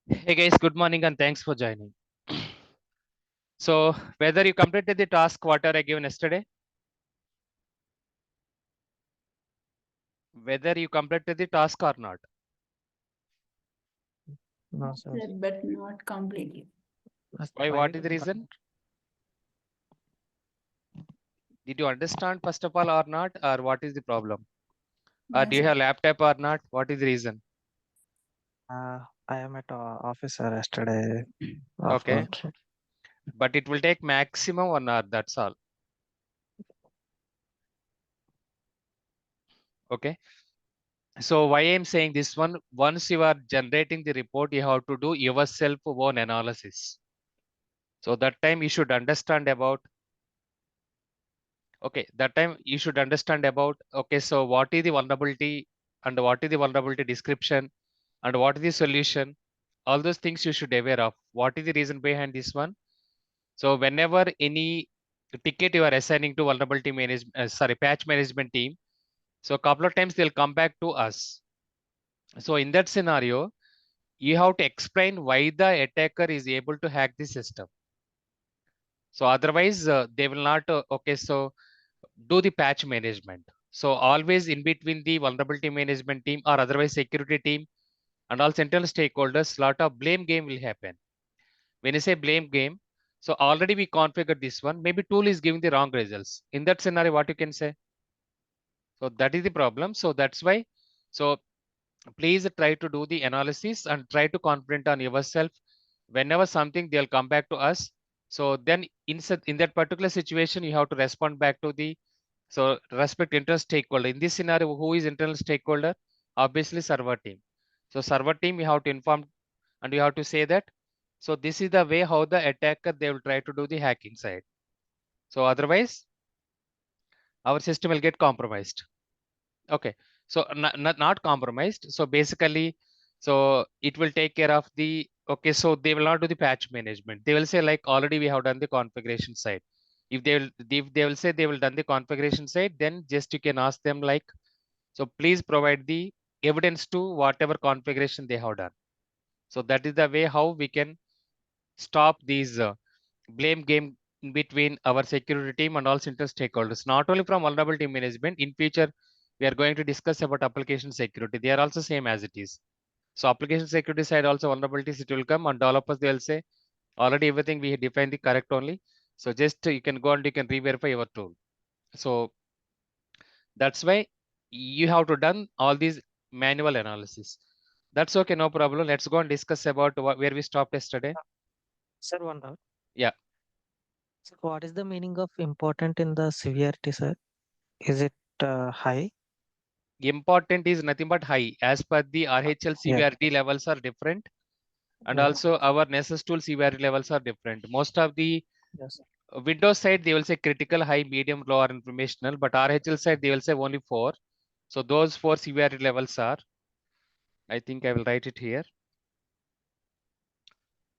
Hey guys, good morning and thanks for joining. So, whether you completed the task whatever I given yesterday, whether you completed the task or not, No, sir. Sir, but not completely. why? Why? What is the reason? Did you understand first of all or not, or what is the problem? Or do Yes, you sir. have laptop or not? What is the reason? I am at office sir, yesterday Okay, afternoon. So, but it will take maximum 1 hour. That's all. Okay. So why I'm saying this one? Once you are generating the report, you have to do yourself own analysis. So that time you should understand about. Okay, that time you should understand about, okay, so what is the vulnerability and what is the vulnerability description and what is the solution? All those things you should aware of. What is the reason behind this one? So whenever any ticket you are assigning to vulnerability management, patch management team, so a couple of times they'll come back to us. So in that scenario, you have to explain why the attacker is able to hack the system. So otherwise, they will not. Okay, so do the patch management. So always in between the vulnerability management team or otherwise security team and all central stakeholders, lot of blame game will happen. When you say blame game, so already we configured this one. Maybe tool is giving the wrong results. In that scenario, what you can say? So that is the problem. So that's why. So please try to do the analysis and try to confident on yourself. Whenever something they'll come back to us. So then in that particular situation, you have to respond back to the. So respect internal stakeholder. In this scenario, who is internal stakeholder? Obviously server team. So server team, you have to inform and you have to say that. So this is the way how the attacker they will try to do the hacking side. So otherwise, our system will get compromised. Okay. So not compromised. So basically, so it will take care of the. Okay. So they will not do the patch management. They will say like already we have done the configuration side. If they will say they will done the configuration side, then just you can ask them like, so please provide the evidence to whatever configuration they have done. So that is the way how we can stop these blame game in between our security team and all center stakeholders. Not only from vulnerability management. In future, we are going to discuss about application security. They are also same as it is. So application security side also vulnerabilities it will come and developers they will say already everything we defined the correct only. So just you can go and you can re-verify your tool. So that's why you have to done all these manual analysis. That's okay, no problem. Let's go and discuss about where we stopped yesterday. sir, one doubt. Yeah, So what is the meaning of important in the severity, sir? Is it high? important is nothing but high. As per the RHL Yes. severity levels are different, and Yes. also our Nessus tool severity levels are different. Most of the Yes. Windows side they will say critical, high, medium, low, or informational, but RHL side they will say only 4. So those 4 severity levels are. I think I will write it here.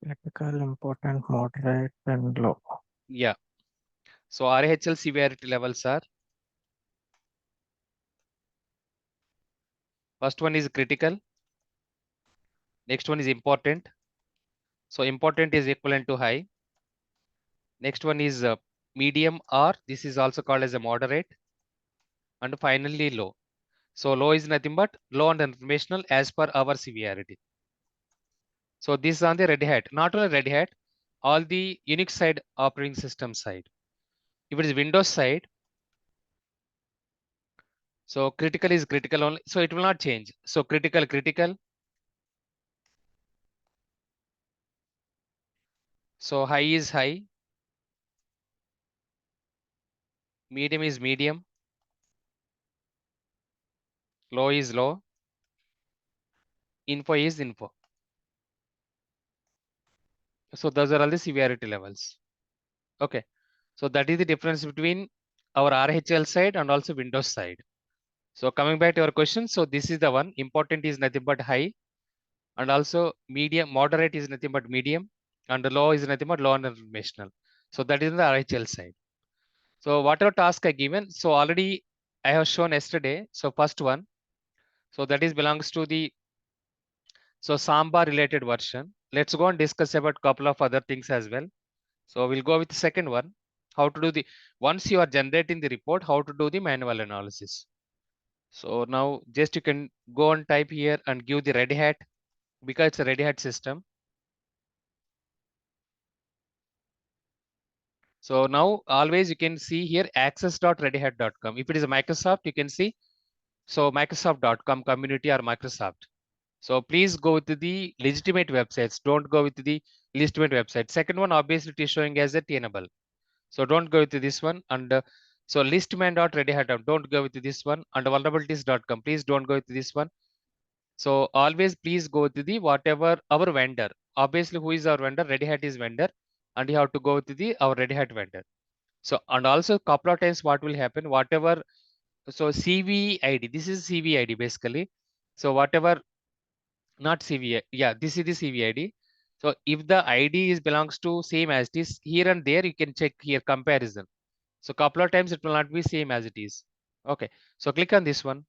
Critical, important, moderate, and low. Yeah. So RHL severity levels are. First one is critical. Next one is important. So important is equivalent to high. Next one is medium, or this is also called as a moderate. And finally low. So low is nothing but low and informational as per our severity. So this is on the Red Hat. Not only Red Hat, all the Unix side operating system side. If it is Windows side, so critical is critical only. So it will not change. So critical. So high is high. Medium is medium. Low is low. Info is info. So those are all the severity levels. Okay. So that is the difference between our RHL side and also Windows side. So coming back to your question, so this is the one. Important is nothing but high, and also medium, moderate is nothing but medium, and low is nothing but low and informational. So that is the RHL side. So whatever task I given, so already I have shown yesterday. So first one, so that is belongs to the Samba related version. let's go and discuss about couple of other things as well. So we'll go with the second one, how to do the, once you are generating the report, how to do the manual analysis. So now just you can go and type here and give the Red Hat, because it's a Red Hat system. So now always you can see here access.redhat.com. If it is a Microsoft, you can see, so Microsoft.com community or Microsoft. So please go with the legitimate websites. Don't go with the legitimate website. Second one, obviously it is showing as a tenable. So don't go with this one. And so listman.redhat, don't go with this one. And vulnerabilities.com, please don't go with this one. So always please go to the whatever our vendor. Obviously, who is our vendor? Red Hat is vendor, and you have to go to the our Red Hat vendor. So and also couple of times what will happen, whatever, so CVID, this is CVID basically. So whatever, not CVI, yeah, this is the CVID. So if the ID is belongs to same as it is, here and there you can check here comparison. So couple of times it will not be same as it is. Okay, so click on this one.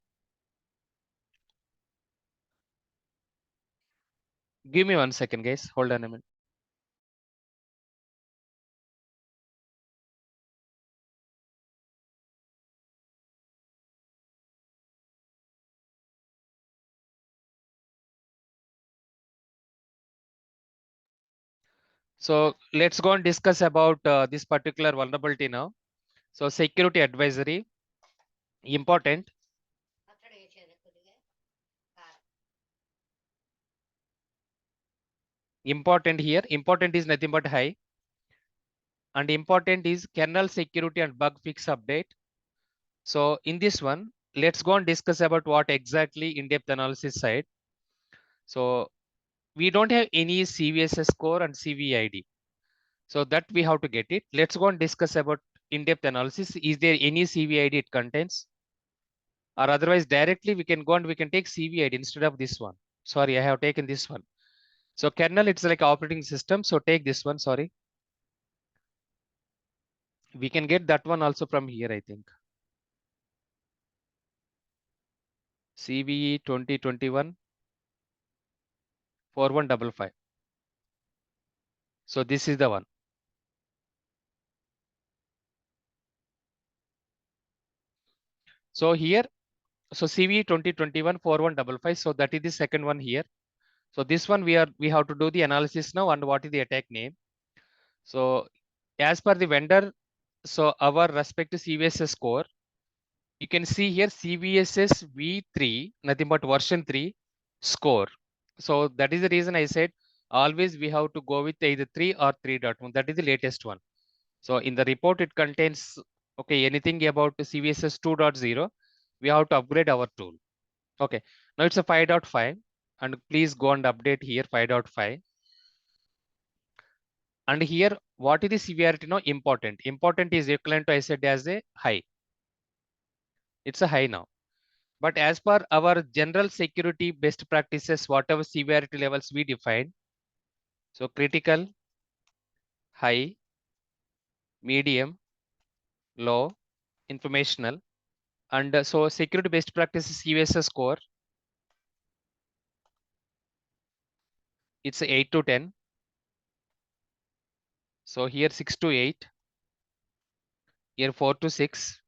Give me 1 second, guys. Hold on a minute. So let's go and discuss about this particular vulnerability now. So security advisory, important. Important here, important is nothing but high. And important is kernel security and bug fix update. So in this one, let's go and discuss about what exactly in-depth analysis side. So we don't have any CVSS score and CVID. So that we have to get it. Let's go and discuss about in-depth analysis. Is there any CVID it contains? Or otherwise directly we can go and we can take CVID instead of this one. Sorry, I have taken this one. So kernel, it's like operating system. So take this one, sorry. We can get that one also from here, I think. CVE 2021 4155. So this is the one. So here, so CVE 2021 4155. So that is the second one here. So this one we have to do the analysis now and what is the attack name. So as per the vendor, so our respective CVSS score, you can see here CVSS V3, nothing but version 3 score. So that is the reason I said always we have to go with either 3 or 3.1. That is the latest one. So in the report, it contains, okay, anything about CVSS 2.0, we have to upgrade our tool. Okay, now it's a 5.5 and please go and update here 5.5. And here, what is the severity now? Important. Important is equivalent to I said as a high. It's a high now. But as per our general security best practices, whatever severity levels we define, so critical, high, medium, low, informational, and so security best practices CVSS score, it's 8 to 10. So here 6 to 8, here 4 to 6,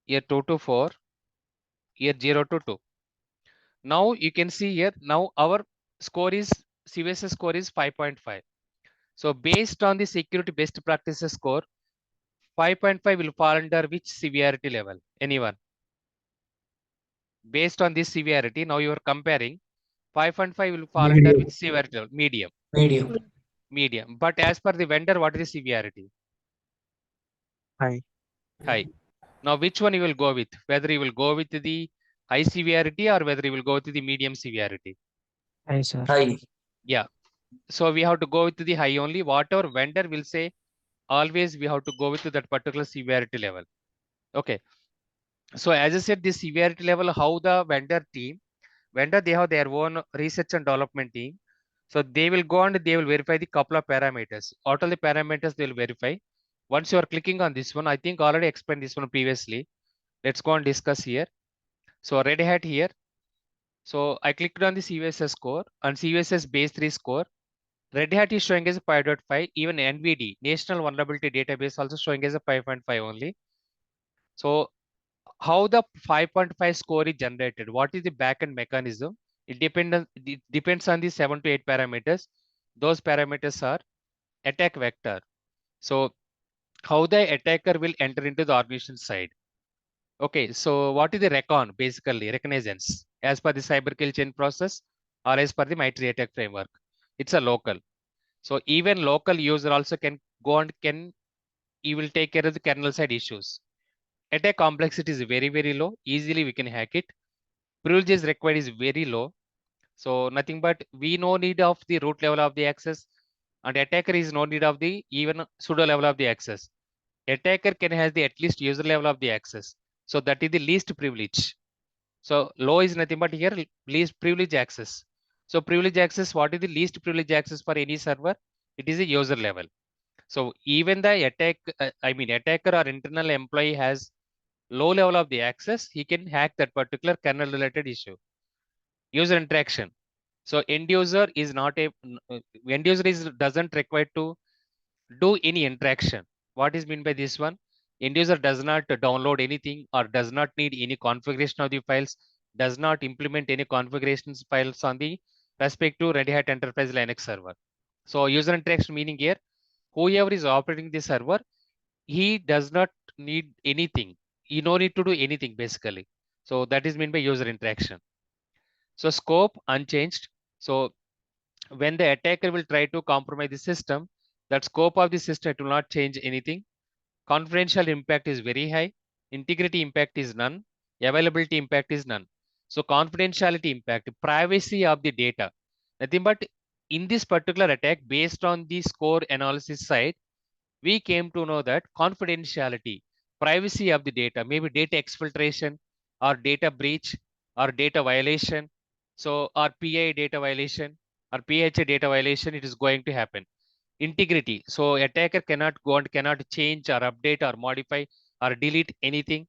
here 2 to 4, here 0 to 2. Now you can see here, now our score is, CVSS score is 5.5. So based on the security best practices score, 5.5 will fall under which severity level? Anyone? Based on this severity, now you are comparing, 5.5 will fall under which severity level? Medium. Medium. Medium. But as per the vendor, what is the severity? High. High. Now which one you will go with? Whether you will go with the high severity or whether you will go with the medium severity? High, sir. High. Yeah. So we have to go with the high only. Whatever vendor will say, always we have to go with that particular severity level. Okay. So as I said, this severity level, how the vendor, they have their own research and development team. So they will go and they will verify the couple of parameters. Out of the parameters they will verify. Once you are clicking on this one, I think already explained this one previously. Let's go and discuss here. So Red Hat here. So I clicked on the CVSS score and CVSS base 3 score. Red Hat is showing as a 5.5. Even NVD, National Vulnerability Database, also showing as a 5.5 only. So how the 5.5 score is generated? What is the backend mechanism? It depends on the 7 to 8 parameters. Those parameters are attack vector. So how the attacker will enter into the organization side. Okay, so what is the recon basically? Reconnaissance as per the cyber kill chain process or as per the MITRE attack framework. It's a local. So even local user also can go and he will take care of the kernel side issues. Attack complexity is very, very low. Easily we can hack it. Privileges required is very low. So nothing but we no need of the root level of the access and attacker is no need of the even pseudo level of the access. Attacker can has the at least user level of the access. So that is the least privilege. So low is nothing but here least privilege access. So privilege access, what is the least privilege access for any server? It is a user level. So even the attacker or internal employee has low level of the access, he can hack that particular kernel related issue. User interaction. So end user is not a end user is doesn't require to do any interaction. What is mean by this one? End user does not download anything or does not need any configuration of the files, does not implement any configurations files on the respective Red Hat Enterprise Linux server. So user interaction meaning here, whoever is operating the server, he does not need anything. He no need to do anything basically. So that is meant by user interaction. So scope unchanged. So when the attacker will try to compromise the system, that scope of the system will not change anything. Confidential impact is very high. Integrity impact is none. Availability impact is none. So confidentiality impact, privacy of the data. Nothing but in this particular attack, based on the score analysis side, we came to know that confidentiality, privacy of the data, maybe data exfiltration or data breach or data violation. So, or PI data violation or PHA data violation, it is going to happen. Integrity. So, attacker cannot go and cannot change or update or modify or delete anything.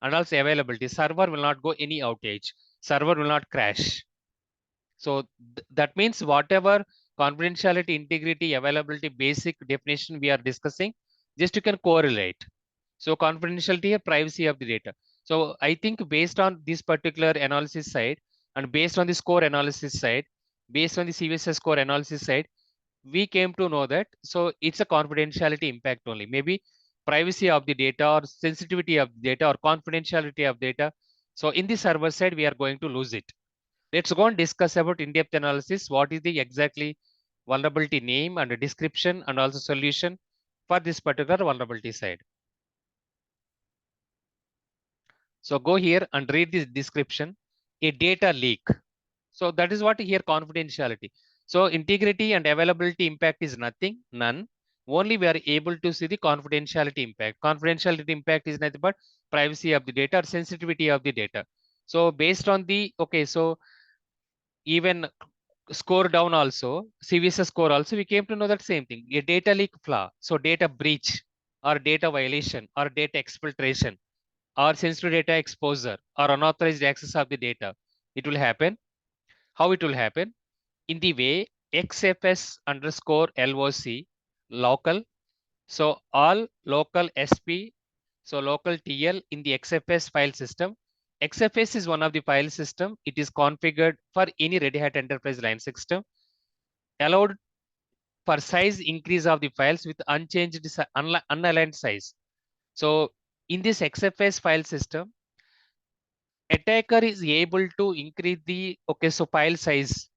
And also availability. Server will not go any outage. Server will not crash. So that means whatever confidentiality, integrity, availability, basic definition we are discussing, just you can correlate. So confidentiality and privacy of the data. So I think based on this particular analysis side and based on the score analysis side, based on the CVSS score analysis side, we came to know that so it's a confidentiality impact only. Maybe privacy of the data or sensitivity of data or confidentiality of data. So in the server side, we are going to lose it. Let's go and discuss about in-depth analysis. What is the exactly vulnerability name and description and also solution for this particular vulnerability side. So go here and read this description, a data leak. So that is what here confidentiality. So integrity and availability impact is nothing, none. Only we are able to see the confidentiality impact. Confidentiality impact is nothing but privacy of the data or sensitivity of the data. So based on the, okay, so even score down also, CVSS score also, we came to know that same thing, a data leak flaw. So data breach or data violation or data exfiltration or sensitive data exposure or unauthorized access of the data. It will happen. How it will happen? In the way XFS underscore LOC local. So all local SP, so local TL in the XFS file system. XFS is one of the file system. It is configured for any Red Hat Enterprise Linux system. Allowed for size increase of the files with unchanged unaligned size. So in this XFS file system, attacker is able to increase the file size.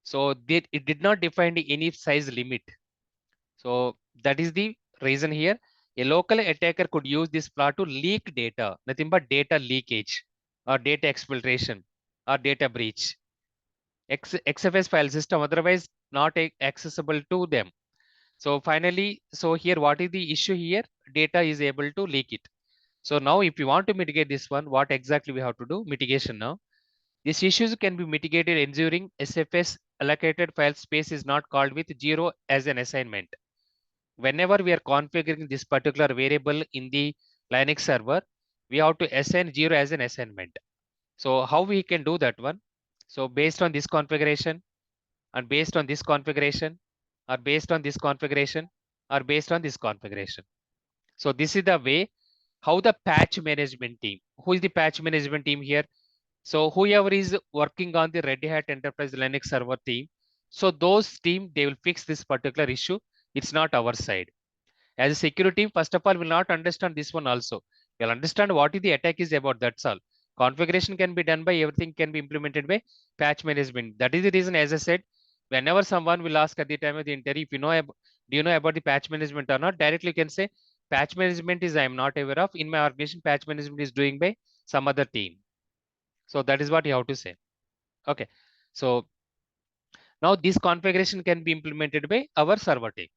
So it did not define any size limit. So that is the reason here. A local attacker could use this flaw to leak data, nothing but data leakage or data exfiltration or data breach. XFS file system otherwise not accessible to them. So finally, so here what is the issue here? Data is able to leak it. So now if you want to mitigate this one, what exactly we have to do? Mitigation now. These issues can be mitigated ensuring SFS allocated file space is not called with 0 as an assignment. Whenever we are configuring this particular variable in the Linux server, we have to assign 0 as an assignment. So how we can do that one? So based on this configuration, and based on this configuration, or based on this configuration, or based on this configuration. So this is the way how the patch management team, who is the patch management team here? So whoever is working on the Red Hat Enterprise Linux server team, so those team, they will fix this particular issue. It's not our side. As a security team, first of all, will not understand this one also. You'll understand what the attack is about. That's all. Configuration can be done by, everything can be implemented by patch management. That is the reason, as I said, whenever someone will ask at the time of the interview, if you know, do you know about the patch management or not? Directly you can say, patch management is I am not aware of. In my organization, patch management is doing by some other team. So that is what you have to say. Okay. So now this configuration can be implemented by our server team.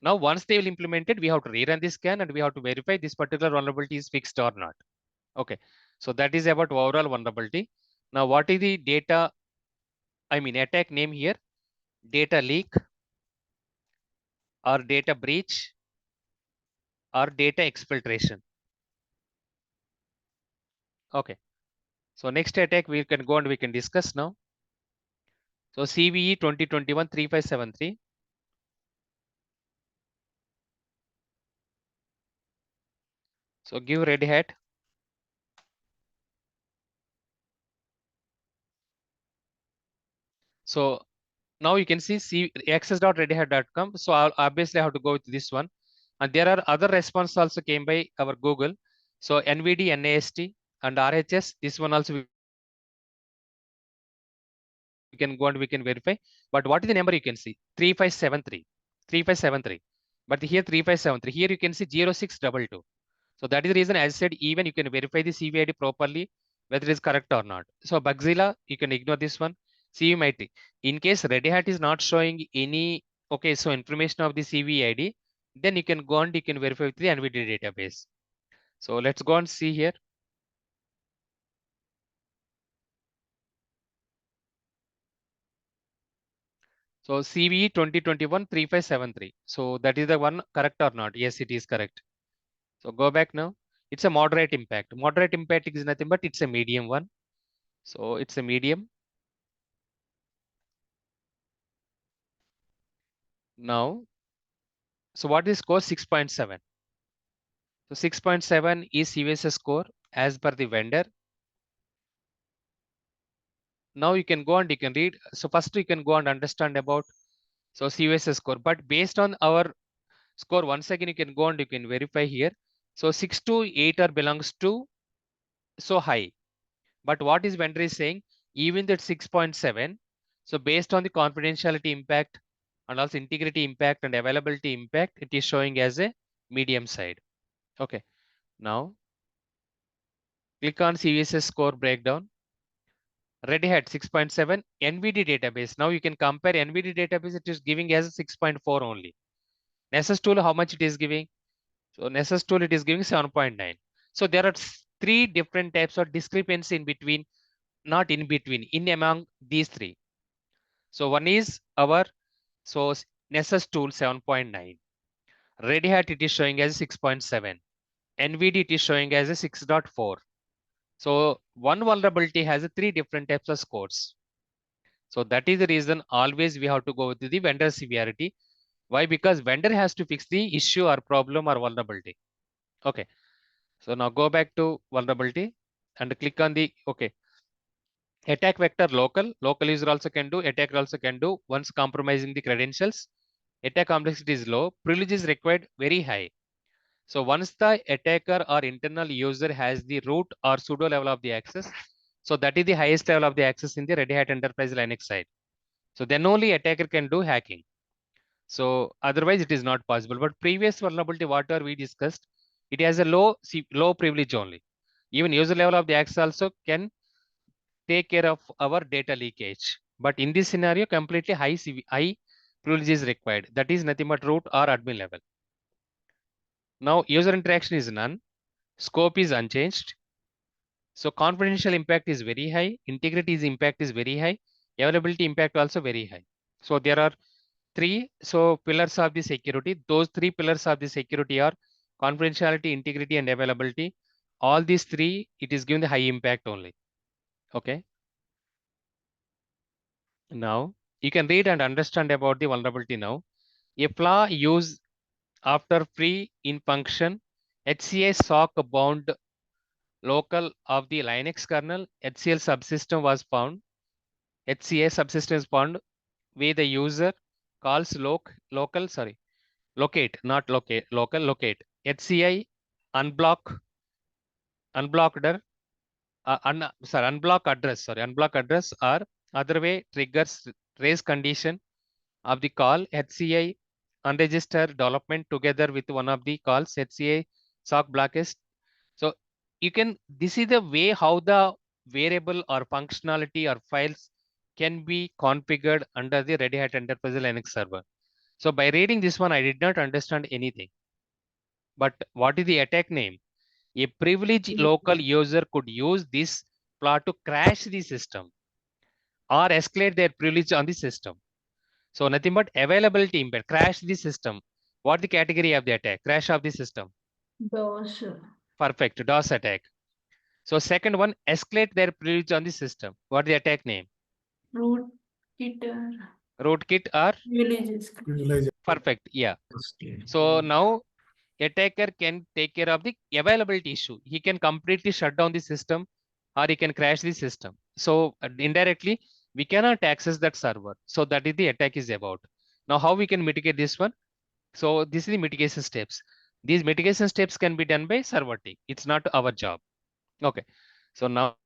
Now, once they will implement it, we have to rerun the scan and we have to verify this particular vulnerability is fixed or not. Okay. So that is about overall vulnerability. Now, what is the data, I mean, attack name here? Data leak or data breach or data exfiltration. Okay. So next attack we can go and we can discuss now. So CVE 2021-3573. So give Red Hat. So now you can see access.redhat.com. So I'll obviously have to go with this one. And there are other response also came by our Google. So NVD, NAST and RHS. This one also we can go and we can verify. But what is the number you can see? 3573. 3573. But here 3573. Here you can see 0622. So that is the reason, as I said, even you can verify the CVID properly, whether it is correct or not. So Bugzilla, you can ignore this one. CVMIT. In case Red Hat is not showing any, okay, so information of the CVID, then you can go and you can verify with the NVIDIA database. So let's go and see here. So CVE 2021-3573. So that is the one correct or not? Yes, it is correct. So go back now. It's a moderate impact. Moderate impact is nothing but it's a medium one. So it's a medium. Now, so what is score? 6.7. So 6.7 is CVSS score as per the vendor. Now you can go and you can read. So first you can go and understand about so CVSS score. But based on our score, once again you can go and you can verify here. So 6 to 8 are belongs to so high. But what is vendor is saying, even that 6.7. So based on the confidentiality impact and also integrity impact and availability impact, it is showing as a medium side. Okay. Now click on CVSS score breakdown. Red Hat 6.7, NVD database. Now you can compare NVD database, it is giving as 6.4 only. Nessus tool, how much it is giving? So Nessus tool, it is giving 7.9. So there are three different types of discrepancy in between, not in between, in among these three. So one is our, so Nessus tool 7.9. Red Hat, it is showing as 6.7. NVD, it is showing as a 6.4. So one vulnerability has three different types of scores. So that is the reason always we have to go with the vendor severity. Why? Because vendor has to fix the issue or problem or vulnerability. Okay. So now go back to vulnerability and click on the, okay. Attack vector local. Local user also can do, attacker also can do once compromising the credentials. Attack complexity is low, privilege is required very high. So once the attacker or internal user has the root or sudo level of the access, so that is the highest level of the access in the Red Hat Enterprise Linux side. So then only attacker can do hacking. So otherwise it is not possible. But previous vulnerability, whatever we discussed, it has a low privilege only. Even user level of the access also can take care of our data leakage. But in this scenario, completely high privilege is required. That is nothing but root or admin level. Now user interaction is none. Scope is unchanged. So confidential impact is very high. Integrity impact is very high. Availability impact also very high. So there are three pillars of the security. Those three pillars of the security are confidentiality, integrity, and availability. All these three, it is given the high impact only. Okay. Now you can read and understand about the vulnerability now. A flaw used after free in function HCA sock bound local of the Linux kernel HCL subsystem was found. HCA subsystem is found where the user calls locate, not locate, local locate. HCI unblock unblocked unblock address or other way triggers raise condition of the call HCI unregistered development together with one of the calls HCI sock blockage. So you can, this is the way how the variable or functionality or files can be configured under the Red Hat Enterprise Linux server. So by reading this one, I did not understand anything. But what is the attack name? A privileged local user could use this plot to crash the system or escalate their privilege on the system. So nothing but availability impact, crash the system. What the category of the attack? Crash of the system. DOS, Perfect, DOS attack. So second one, escalate their privilege on the system. What the attack name? rootkit, Rootkit or villages. perfect. Yeah. So now attacker can take care of the availability issue. He can completely shut down the system or he can crash the system. So indirectly, we cannot access that server. So that is the attack is about. Now, how we can mitigate this one? So this is the mitigation steps. These mitigation steps can be done by server team. It's not our job. Okay. So now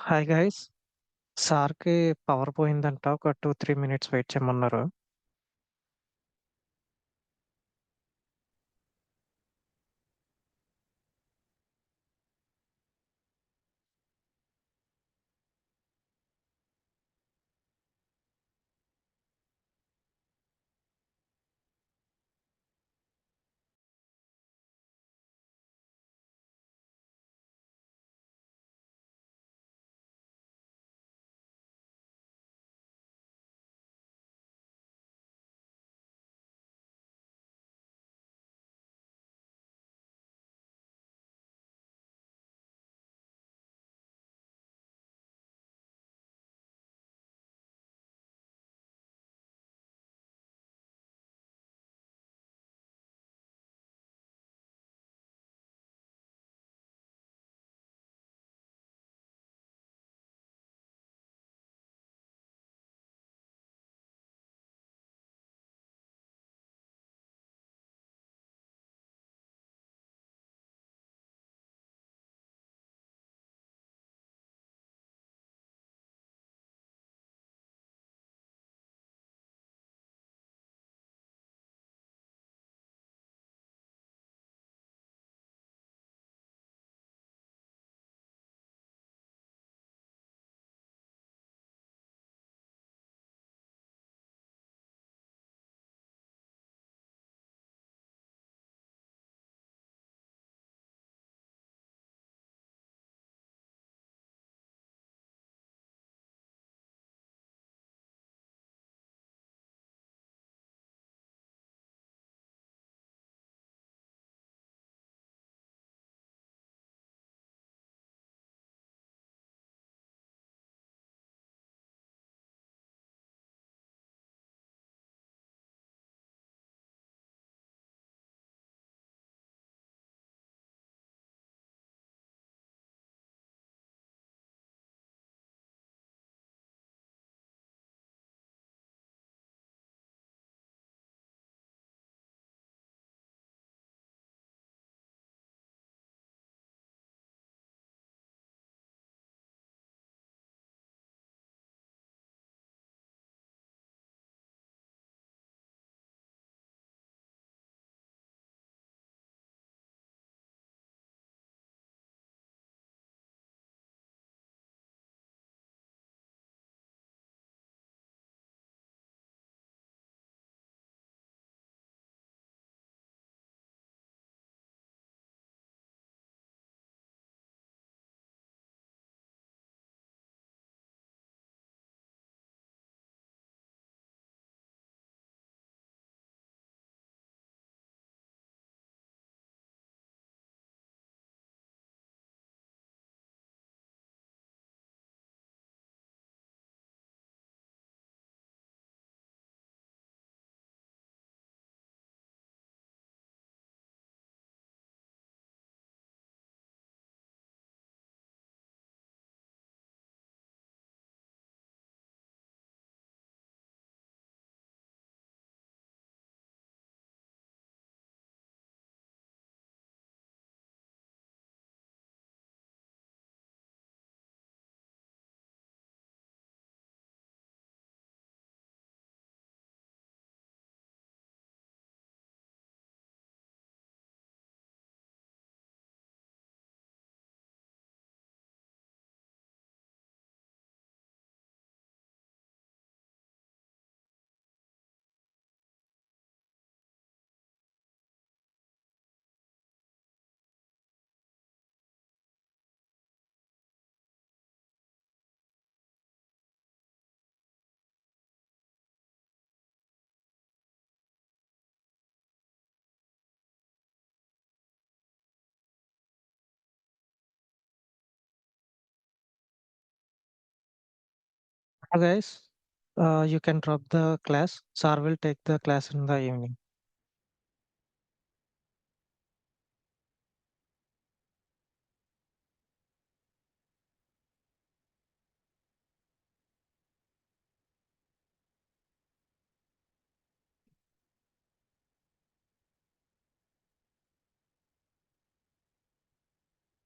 hi guys. సార్‌కి power పోయిందంట. ఒక 2, 3 minutes wait చేయమన్నారు. Guys, you can drop the class. Sir will take the class in the evening.